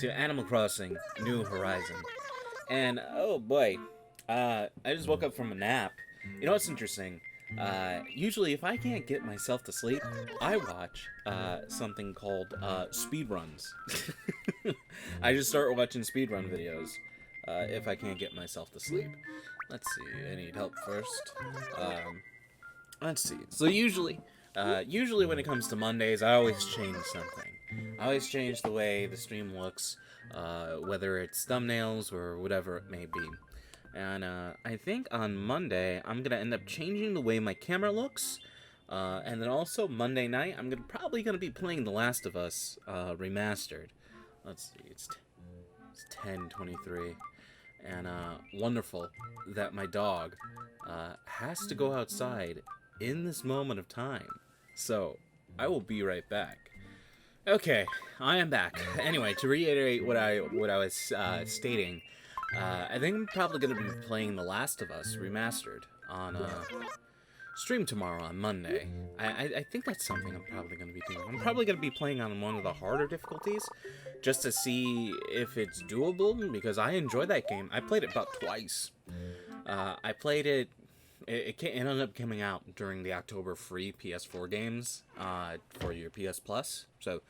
to Animal Crossing New Horizon. And oh boy, I just woke up from a nap. You know what's interesting? Usually, if I can't get myself to sleep, I watch something called speedruns. I just start watching speedrun videos if I can't get myself to sleep. Let's see, I need help first. Let's see. So usually when it comes to Mondays, I always change something. I always change the way the stream looks, whether it's thumbnails or whatever it may be. And I think on Monday, I'm going to end up changing the way my camera looks. And then also Monday night, I'm probably going to be playing The Last of Us Remastered. Let's see, it's 10:23. And wonderful that my dog has to go outside in this moment of time. So, I will be right back. Okay, I am back. Anyway, to reiterate what I was stating, I think I'm probably going to be playing The Last of Us Remastered on stream tomorrow on Monday. I think that's something I'm probably going to be doing. I'm probably going to be playing on one of the harder difficulties, just to see if it's doable, because I enjoy that game. I played it about twice. I played it. It ended up coming out during the October free PS4 games for your PS Plus. So,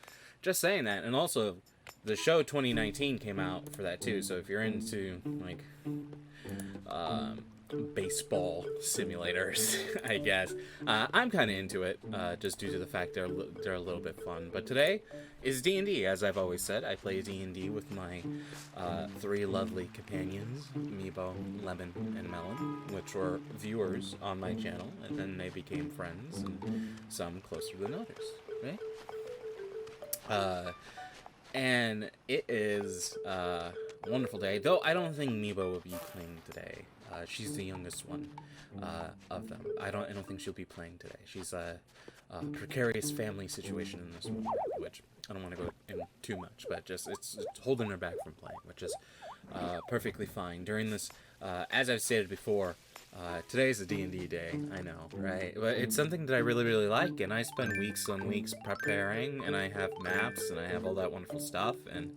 just saying that. And also, the show 2019 came out for that too. So if you're into like baseball simulators, I guess I'm kind of into it, just due to the fact they're a little bit fun. But today is D&D, as I've always said. I play D&D with my three lovely companions, Meebo, Lemon, and Melon, which were viewers on my channel, and then they became friends, and some closer than others, right? And it is a wonderful day, though I don't think Meebo will be playing today. She's the youngest one of them. I don't think she'll be playing today. She's a precarious family situation in this one, which I don't want to go in too much, but just it's holding her back from playing, which is perfectly fine. During this, as I've stated before, today's a D&D day, I know, right? But it's something that I really, really like, and I spend weeks on weeks preparing, and I have maps, and I have all that wonderful stuff, and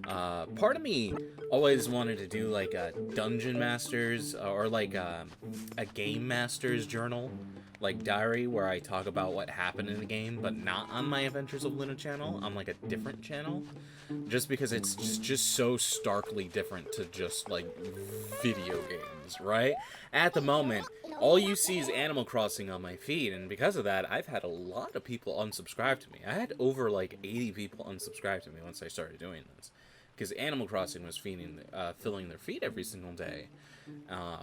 part of me always wanted to do like a Dungeon Masters, or like a Game Master's journal, like diary, where I talk about what happened in the game, but not on my Adventures of Luna channel, on like a different channel, just because it's just so starkly different to just like video games, right? At the moment, all you see is Animal Crossing on my feed, and because of that, I've had a lot of people unsubscribe to me. I had over like 80 people unsubscribe to me once I started doing this, because Animal Crossing was filling their feed every single day,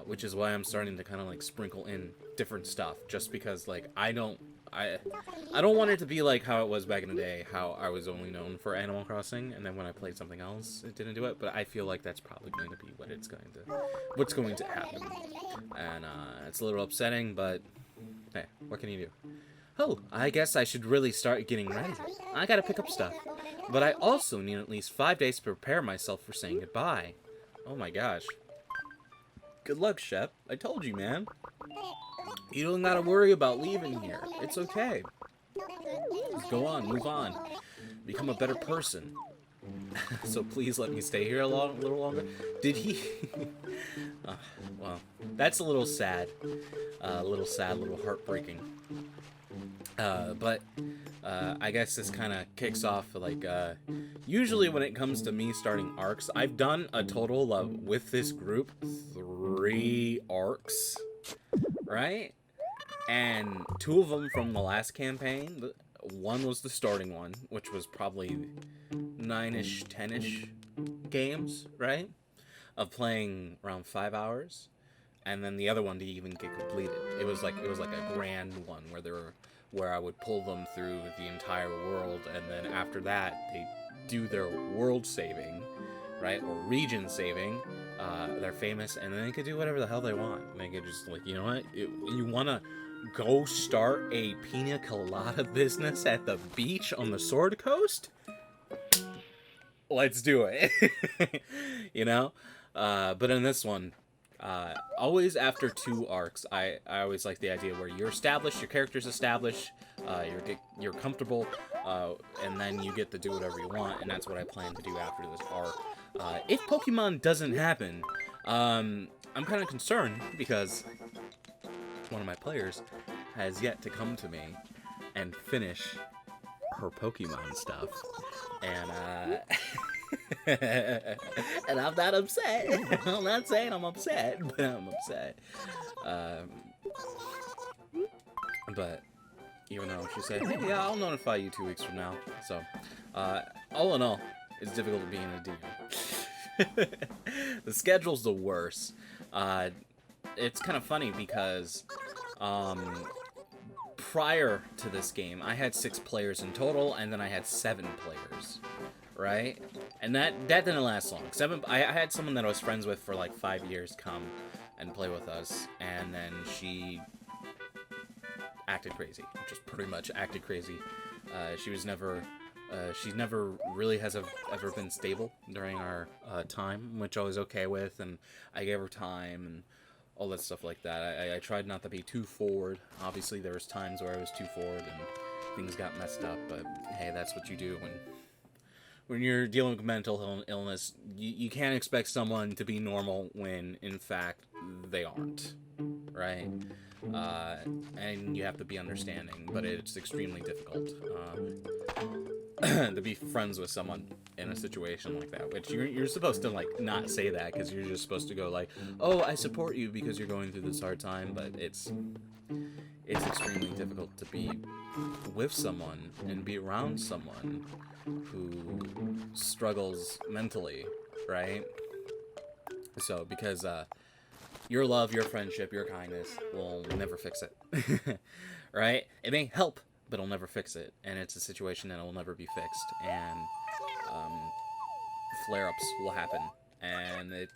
which is why I'm starting to kind of like sprinkle in different stuff, just because like I don't want it to be like how it was back in the day, how I was only known for Animal Crossing, and then when I played something else, it didn't do it. But I feel like that's probably going to be what's going to happen, and it's a little upsetting, but hey, what can you do? Oh, I guess I should really start getting ready. I gotta pick up stuff, but I also need at least 5 days to prepare myself for saying goodbye. Oh my gosh. Good luck, Shep. I told you, man. You don't gotta worry about leaving here. It's okay. Just go on, move on. Become a better person. So please let me stay here a little longer. Did he... well, that's a little sad. A little heartbreaking. But I guess this kind of kicks off, like, usually when it comes to me starting arcs, I've done a total of, with this group, 3 arcs, right? And 2 of them from the last campaign. One was the starting one, which was probably 9-ish, 10-ish games, right? Of playing around 5 hours. And then the other one didn't even get completed. It was like a grand one where I would pull them through the entire world, and then after that they do their world saving, right, or region saving. They're famous, and then they could do whatever the hell they want. And they could just, like, you know what, you want to go start a pina colada business at the beach on the Sword Coast? Let's do it. You know? But in this one, always after 2 arcs, I always like the idea where you're established, your character's established, you're comfortable, and then you get to do whatever you want, and that's what I plan to do after this arc. If Pokemon doesn't happen, I'm kind of concerned because one of my players has yet to come to me and finish her Pokemon stuff, and and I'm not upset. I'm not saying I'm upset, but I'm upset. But even though she said, hey, yeah, I'll notify you 2 weeks from now. So, all in all, it's difficult to be in a DM. The schedule's the worst. It's kind of funny because, prior to this game, I had 6 players in total, and then I had 7 players, right? And that didn't last long. I had someone that I was friends with for like 5 years come and play with us, and then she acted crazy. Just pretty much acted crazy. She never really has ever been stable during our time, which I was okay with, and I gave her time and all that stuff like that. I tried not to be too forward. Obviously, there was times where I was too forward and things got messed up, but hey, that's what you do when you're dealing with mental illness. You can't expect someone to be normal when, in fact, they aren't, right? And you have to be understanding, but it's extremely difficult to be friends with someone in a situation like that, which you're supposed to, like, not say that, because you're just supposed to go, like, oh, I support you because you're going through this hard time, but it's extremely difficult to be with someone and be around someone who struggles mentally, right? So, because, your love, your friendship, your kindness will never fix it, right? It may help, but it'll never fix it, and it's a situation that will never be fixed, and flare-ups will happen, and it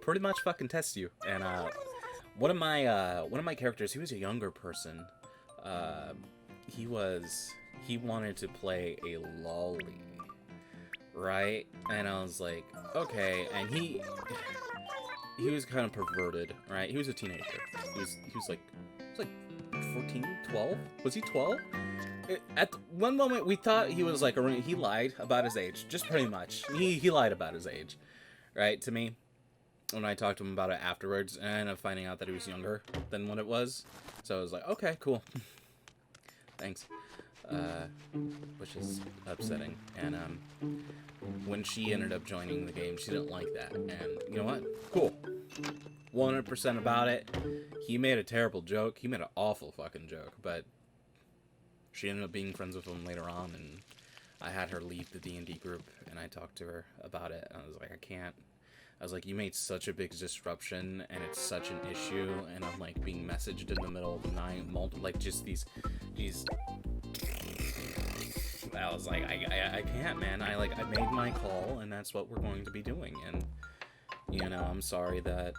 pretty much fucking tests you. And one of my characters, he was a younger person. He wanted to play a lolly, right? And I was like, okay, and he was kind of perverted, right? He was a teenager. He was like 14, 12? Was he 12? At one moment, we thought he was like, he lied about his age. Just pretty much. He lied about his age, right, to me. When I talked to him about it afterwards, and I ended up finding out that he was younger than what it was. So I was like, okay, cool. Thanks. Which is upsetting. And when she ended up joining the game, she didn't like that. And you know what? Cool. 100% about it. He made a terrible joke. He made an awful fucking joke. But she ended up being friends with him later on, and I had her leave the D&D group, and I talked to her about it. And I was like, I can't. I was like, you made such a big disruption, and it's such an issue, and I'm like being messaged in the middle of the night, like just these. I was like, I can't, man. I made my call, and that's what we're going to be doing. And you know, I'm sorry that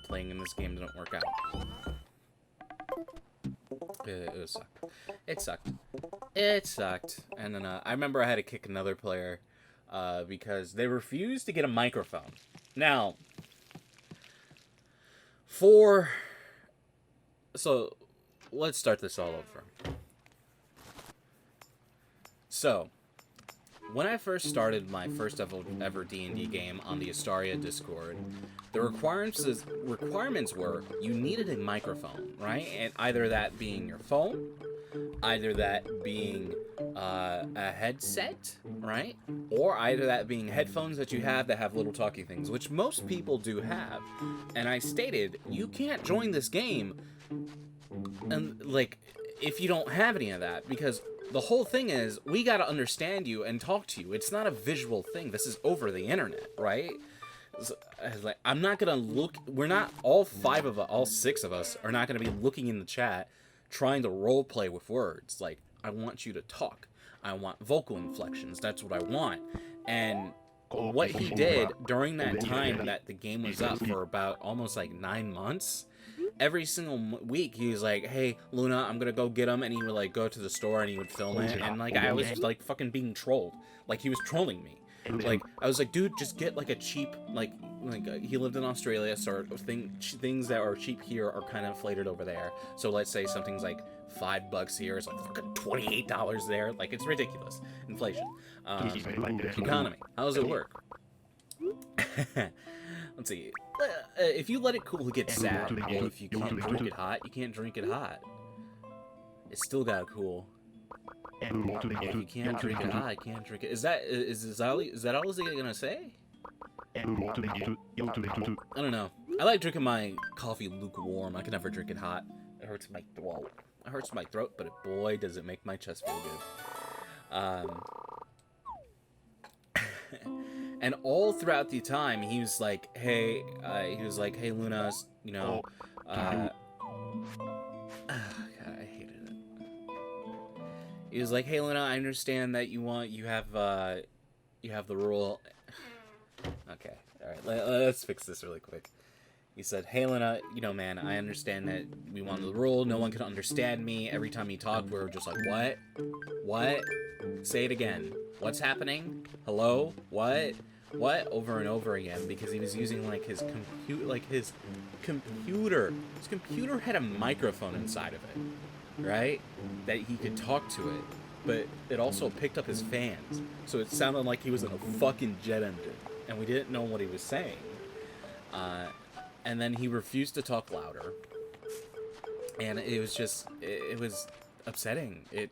playing in this game didn't work out. It sucked. And then I remember I had to kick another player. Because they refused to get a microphone. Now, so, let's start this all over. So, when I first started my first ever D&D game on the Astaria Discord, the requirements were you needed a microphone, right? And either that being your phone, either that being a headset, right? Or either that being headphones that you have that have little talkie things, which most people do have. And I stated, you can't join this game and like if you don't have any of that, because the whole thing is we gotta understand you and talk to you. It's not a visual thing. This is over the internet, right? So, like, I'm not gonna look. We're not all 6 of us are not gonna be looking in the chat trying to role play with words. Like, I want you to talk. I want vocal inflections. That's what I want. And what he did during that time that the game was up for about almost like 9 months, every single week he was like, hey, Luna, I'm gonna go get him. And he would like go to the store and he would film it. And like I was like fucking being trolled. Like he was trolling me. Like, I was like, dude, just get like a cheap, like he lived in Australia, so things that are cheap here are kind of inflated over there. So let's say something's like $5 here, it's like fucking $28 there. Like, it's ridiculous. Inflation. Economy. How does it work? Let's see. If you let it cool, it gets sad. Well, if you can't drink it hot, you can't drink it hot. It's still gotta cool. If you can't drink it hot, I can't drink it. Is that all is he gonna say? I don't know. I like drinking my coffee lukewarm. I can never drink it hot. It hurts my throat. It hurts my throat, but boy, does it make my chest feel good. And all throughout the time, he was like, "Hey, Luna, you know, God, I hated it." He was like, "Hey, Luna, I understand that you have the rule." Okay, all right, let's fix this really quick. He said, "Hey, Luna, you know, man, I understand that we want the rule. No one can understand me. Every time he talked, we were just like, what? What? Say it again. What's happening? Hello? What? What?" Over and over again, because he was using like his computer. His computer had a microphone inside of it, right? That he could talk to it, but it also picked up his fans, so it sounded like he was in a fucking jet engine, and we didn't know what he was saying. And then he refused to talk louder, and it was upsetting. It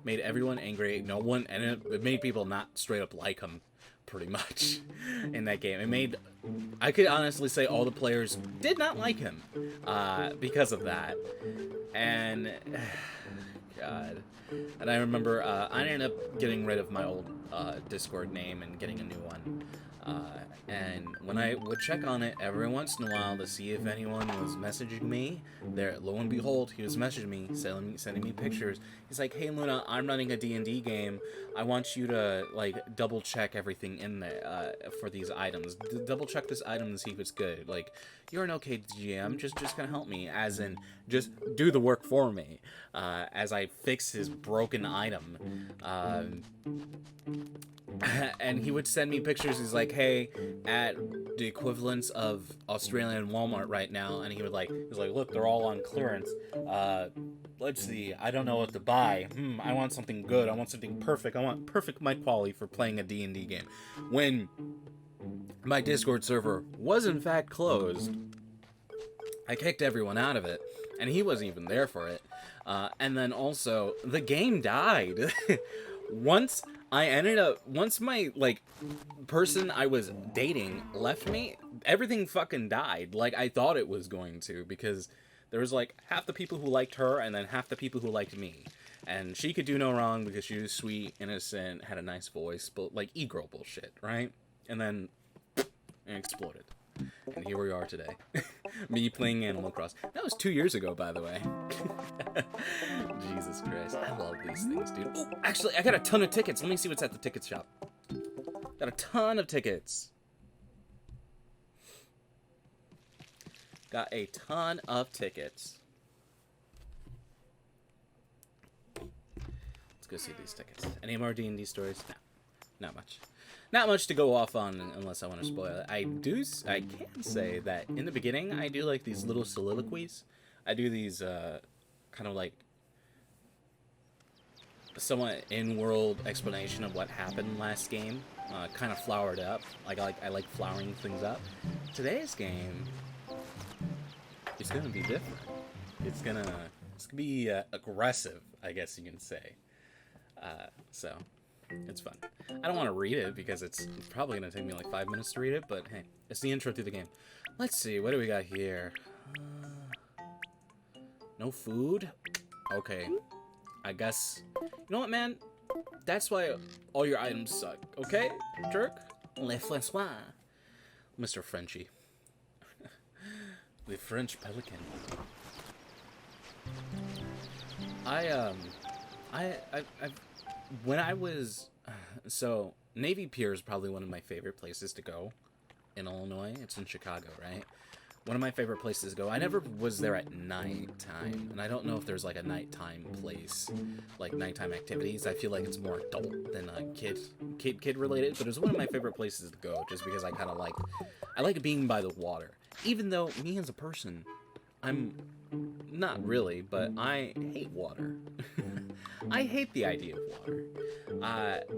made everyone angry. No one, and it made people not straight up like him, pretty much, in that game. I could honestly say all the players did not like him, because of that. And, God. And I remember, I ended up getting rid of my old, Discord name and getting a new one. And when I would check on it every once in a while to see if anyone was messaging me, there, lo and behold, he was messaging me, sending me pictures. He's like, "Hey, Luna, I'm running a D&D game. I want you to, like, double check everything in there, for these items. Double check this item and see if it's good. Like, you're an okay GM, just gonna help me, as in, just do the work for me, as I fix his broken item." And he would send me pictures. He's like, "Hey, at the equivalence of Australian Walmart right now," and he's like, "Look, they're all on clearance. Let's see. I don't know what to buy. I want something good. I want something perfect. I want perfect mic quality for playing a D&D game." When my Discord server was in fact closed, I kicked everyone out of it, and he wasn't even there for it. And then also, the game died. Once my, like, person I was dating left me, everything fucking died, like I thought it was going to, because there was, like, half the people who liked her, and then half the people who liked me. And she could do no wrong, because she was sweet, innocent, had a nice voice, but, like, e-girl bullshit, right? And then, it exploded. And here we are today. Me playing Animal Crossing. That was 2 years ago, by the way. Jesus Christ. I love these things, dude. Oh, actually, I got a ton of tickets. Let me see what's at the ticket shop. Got a ton of tickets. Got a ton of tickets. Let's go see these tickets. Any more D&D stories? No. Not much. Not much to go off on unless I want to spoil it. I can say that in the beginning, I do like these little soliloquies. I do these, kind of like, somewhat in-world explanation of what happened last game. Kind of flowered up. I like flowering things up. Today's game is gonna be different. It's gonna be aggressive, I guess you can say. So it's fun. I don't want to read it because it's probably going to take me like 5 minutes to read it, but hey, it's the intro to the game. Let's see, what do we got here? No food? Okay. I guess... You know what, man? That's why all your items suck, okay, jerk? Le François. Mr. Frenchie. The French Pelican. When I was... So, Navy Pier is probably one of my favorite places to go in Illinois. It's in Chicago, right? One of my favorite places to go. I never was there at nighttime, and I don't know if there's like a nighttime place, like nighttime activities. I feel like it's more adult than kid related. But it's one of my favorite places to go, just because I kind of I like being by the water. Even though me as a person, I'm not really, but I hate water. I hate the idea of water.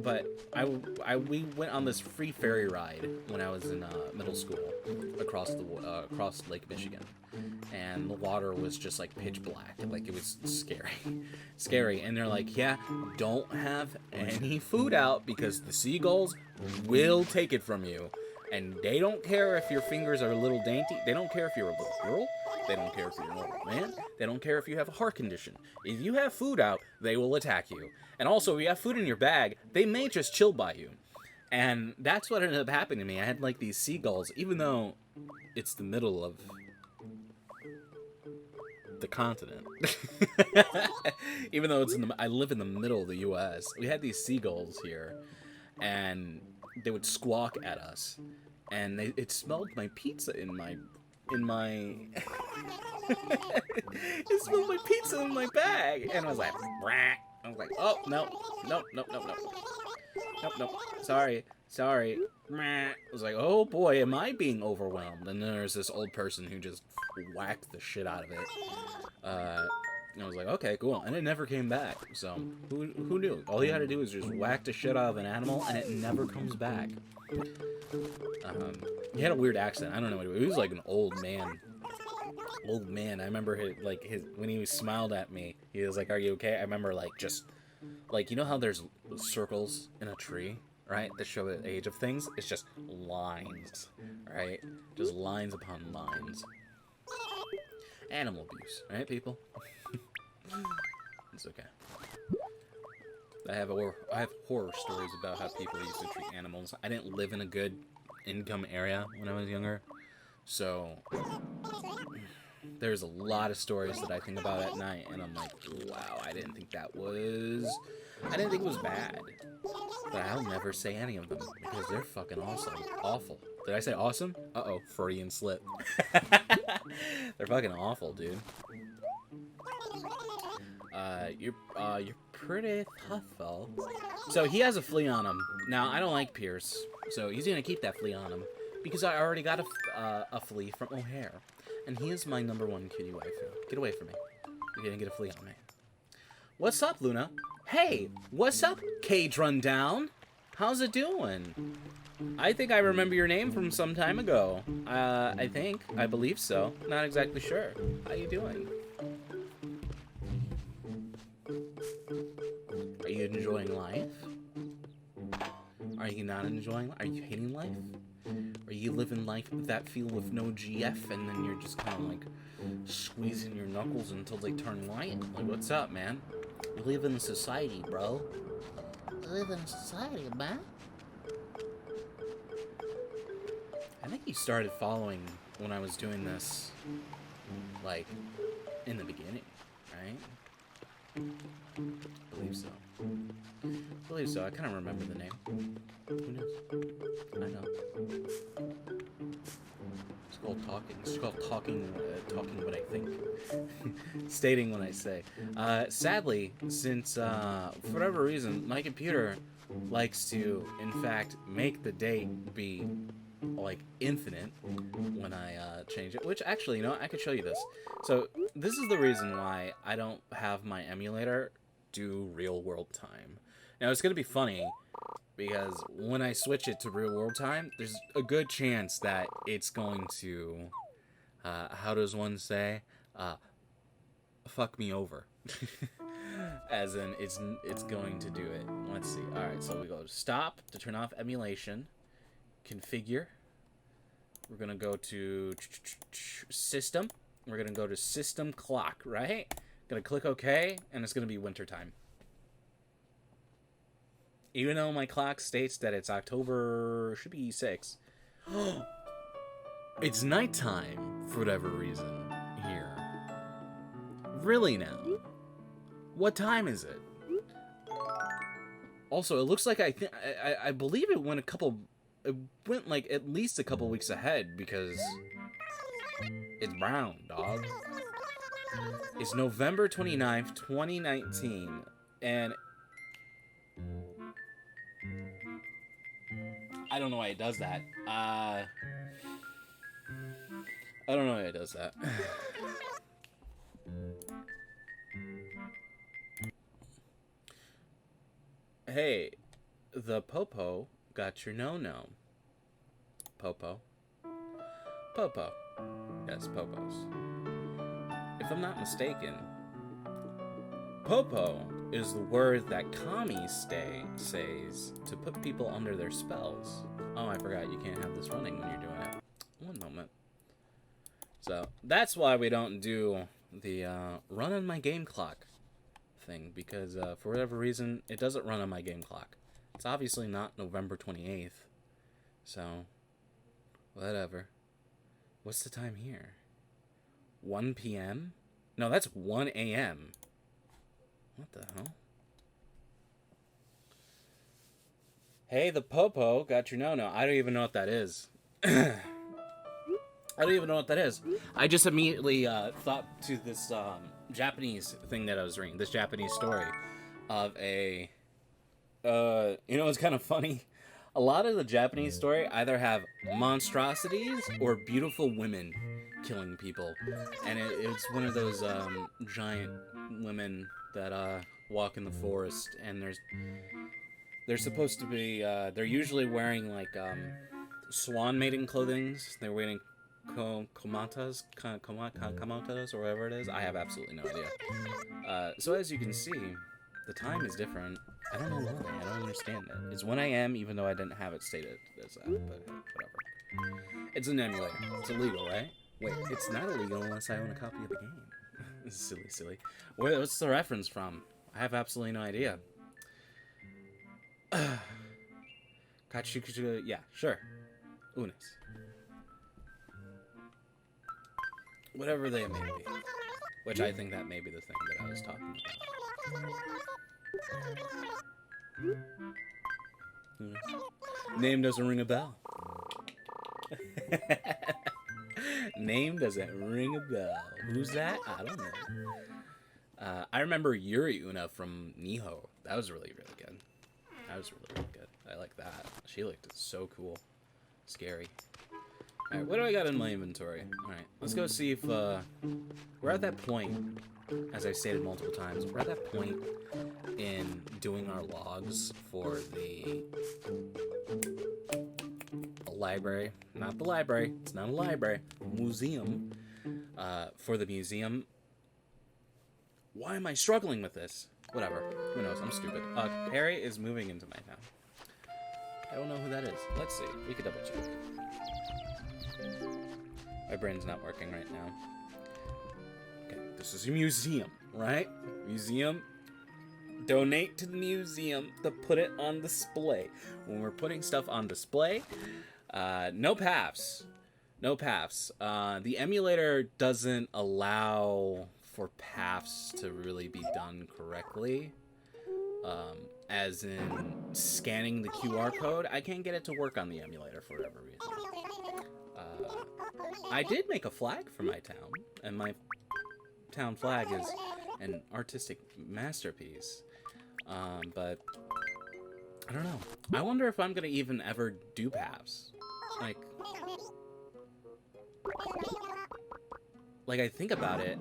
But we went on this free ferry ride when I was in middle school across Lake Michigan, and the water was just like pitch black, like it was scary. And they're like, yeah, don't have any food out because the seagulls will take it from you, and they don't care if your fingers are a little dainty. They don't care if you're a little girl. They don't care if you're an old man. They don't care if you have a heart condition. If you have food out, they will attack you. And also, if you have food in your bag, they may just chill by you. And that's what ended up happening to me. I had like these seagulls, even though it's the middle of the continent. Even though I live in the middle of the U.S. We had these seagulls here, and they would squawk at us, and it smelled my pizza in my it smelled my pizza in my bag, and I was like, Brah. I was like, oh no, sorry. I was like, oh boy, am I being overwhelmed? And then there's this old person who just whacked the shit out of it. And I was like, okay, cool, and it never came back. So who knew? All you had to do is just whack the shit out of an animal, and it never comes back. He had a weird accent. I don't know what he was like, an old man. I remember when he smiled at me, he was like, "Are you okay?" I remember you know how there's circles in a tree, right, that show the age of things? It's just lines, right? Just lines upon lines. Animal abuse, right, people? It's okay. I have horror stories about how people used to treat animals. I didn't live in a good income area when I was younger, so there's a lot of stories that I think about at night, and I'm like, wow, I didn't think it was bad. But I'll never say any of them because they're fucking awful. Did I say awesome? Uh-oh, Freudian slip. They're fucking awful, dude. You're pretty tough, though. So he has a flea on him. Now, I don't like Pierce, so he's gonna keep that flea on him because I already got a flea from O'Hare, and he is my #1 cutie waifu. Get away from me. You're gonna get a flea on me. What's up, Luna? Hey, what's up, Cage Rundown? How's it doing? I think I remember your name from some time ago. I believe so. Not exactly sure. How you doing? Are you enjoying life? Are you not enjoying life? Are you hating life? Are you living life that feel with no GF, and then you're just kind of like squeezing your knuckles until they turn white? Like, what's up, man? You live in society, bro. You live in society, man. I think you started following when I was doing this, like, in the beginning, right? I believe so. I kind of remember the name. Who knows? I know. It's called talking. It's called talking what I think. Stating what I say. Sadly, since, for whatever reason, my computer likes to, in fact, make the date be, like, infinite when I change it. Which, actually, you know what? I could show you this. So, this is the reason why I don't have my emulator do real world time. Now, it's going to be funny, because when I switch it to real world time, there's a good chance that it's going to, how does one say, fuck me over. As in, it's going to do it. Let's see. Alright, so we go to stop to turn off emulation, configure. We're going to go to system. We're going to go to system clock, right? Going to click OK, and it's going to be wintertime. Even though my clock states that it's October, should be 6. It's nighttime, for whatever reason, here. Really now? What time is it? Also, it looks like I believe it went like at least a couple weeks ahead, because It's brown, dog. It's November 29th, 2019. And I don't know why it does that. I don't know why it does that. Hey, the Popo got your no-no. Popo. Popo. Yes, Popos. If I'm not mistaken, Popo is the word that Kami says to put people under their spells. Oh, I forgot you can't have this running when you're doing it. One moment. So, that's why we don't do the run on my game clock thing, because for whatever reason, it doesn't run on my game clock. It's obviously not November 28th. So, whatever. What's the time here? 1 p.m.? No, that's 1 a.m. What the hell? Hey, the Popo got your no-no. I don't even know what that is. I don't even know what that is. I just immediately thought to this Japanese thing that I was reading. This Japanese story of a... you know, it's kind of funny. A lot of the Japanese story either have monstrosities or beautiful women killing people. And it's one of those giant women that walk in the forest, and they're supposed to be they're usually wearing like swan mating clothings. They're wearing komatas or whatever it is. I have absolutely no idea. So as you can see, the time is different. I don't know why. I don't understand it. It's 1 a.m. even though I didn't have it stated as that, but whatever. It's an emulator. It's illegal, right? Wait, it's not illegal unless I own a copy of the game. Silly. What's the reference from? I have absolutely no idea. Yeah, sure. Unis. Whatever they may be. Which I think that may be the thing that I was talking about. Unis. Name doesn't ring a bell. Name doesn't ring a bell. Who's that? I don't know. I remember Yuri Una from Niho. That was really, really good. That was really, really good. I like that. She looked so cool. Scary. Alright, what do I got in my inventory? Alright, let's go see if, we're at that point, as I've stated multiple times, we're at that point in doing our logs for the library. Not the library. It's not a library. Museum. For the museum. Why am I struggling with this? Whatever. Who knows? I'm stupid. Harry is moving into my town. I don't know who that is. Let's see. We could double check. My brain's not working right now. Okay, this is a museum, right? Museum. Donate to the museum to put it on display. When we're putting stuff on display, no paths. No paths. The emulator doesn't allow for paths to really be done correctly. As in scanning the QR code, I can't get it to work on the emulator for whatever reason. I did make a flag for my town, and my town flag is an artistic masterpiece. But I don't know. I wonder if I'm gonna even ever do paths. Like I think about it,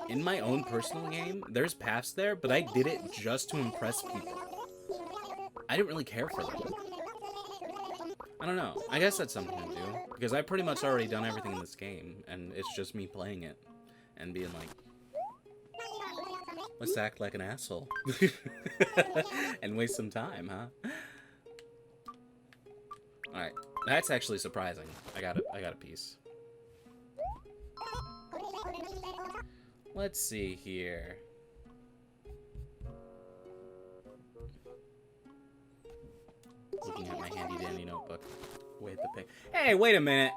in my own personal game, there's paths there, but I did it just to impress people. I didn't really care for them. I don't know. I guess that's something to do, because I've pretty much already done everything in this game, and it's just me playing it and being like, let's act like an asshole and waste some time, huh? All right, that's actually surprising. I got a piece. Let's see here. Looking at my handy-dandy notebook. Wait the pig. Hey, wait a minute.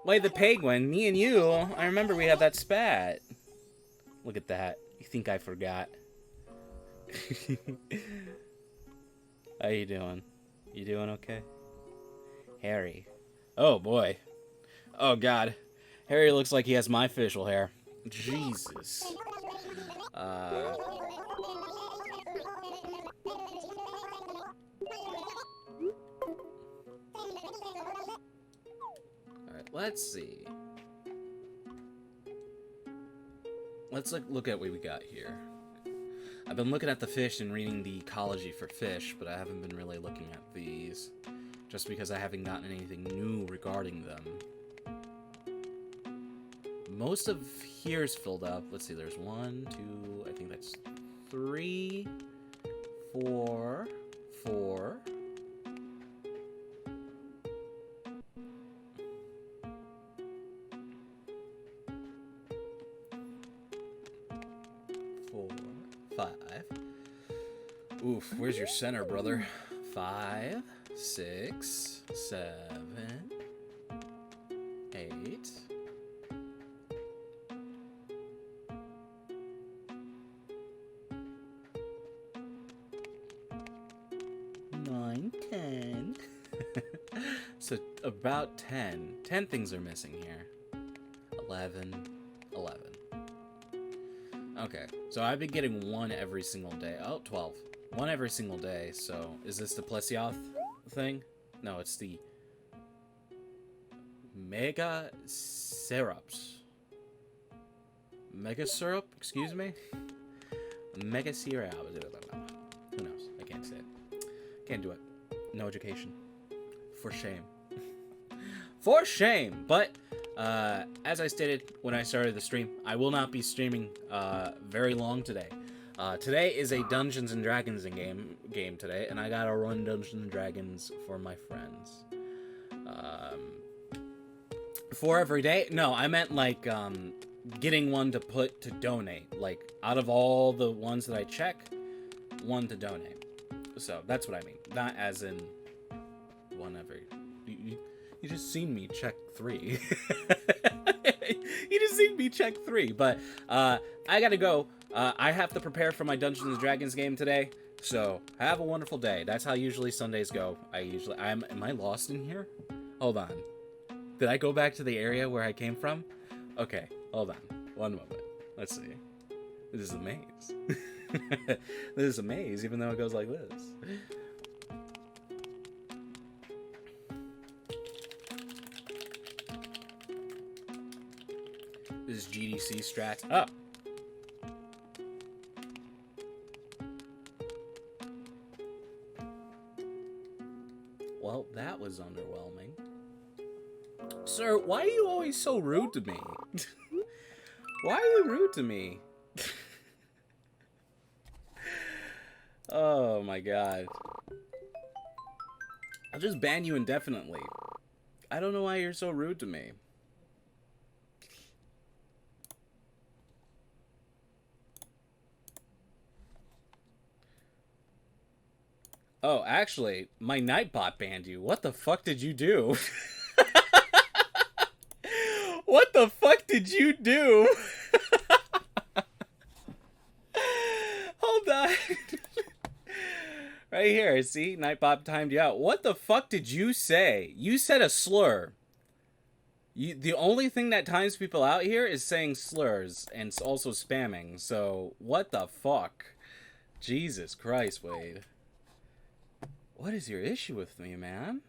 Wait the penguin. Me and you. I remember we had that spat. Look at that. You think I forgot? How you doing? You doing okay? Harry. Oh boy. Oh god. Harry looks like he has my facial hair. Jesus. Alright, let's see. Let's look at what we got here. I've been looking at the fish and reading the ecology for fish, but I haven't been really looking at these. Just because I haven't gotten anything new regarding them. Most of here's filled up. Let's see, there's 1, 2, I think that's 3, 4, 4. Oof, where's your center, brother? 5, 6, 7, 8. 9, 10. So about 10. 10 things are missing here. 11, 11. Okay, so I've been getting 1 every single day. Oh, 12. 1 every single day, so is this the Plesioth thing? No, it's the Mega Syrups. Mega Syrup? Excuse me? Mega Syrup. Who knows? I can't say it. Can't do it. No education. For shame. For shame! But, as I stated when I started the stream, I will not be streaming very long today. Today is a Dungeons and Dragons game today, and I gotta run Dungeons and Dragons for my friends. For every day? No, I meant like getting one to put to donate. Like out of all the ones that I check, 1 to donate. So that's what I mean. Not as in one every. You just seen me check 3. You just seen me check 3. But I gotta go. I have to prepare for my Dungeons and Dragons game today, so have a wonderful day. That's how usually Sundays go. Am I lost in here? Hold on. Did I go back to the area where I came from? Okay, hold on. One moment. Let's see. This is a maze. This is a maze, even though it goes like this. This is GDC strats. Oh! Well, that was underwhelming. Sir, why are you always so rude to me? Why are you rude to me? Oh my god. I'll just ban you indefinitely. I don't know why you're so rude to me. Oh, actually, my Nightbot banned you. What the fuck did you do? What the fuck did you do? Hold on. Right here, see? Nightbot timed you out. What the fuck did you say? You said a slur. The only thing that times people out here is saying slurs and also spamming. So, what the fuck? Jesus Christ, Wade. What is your issue with me, man?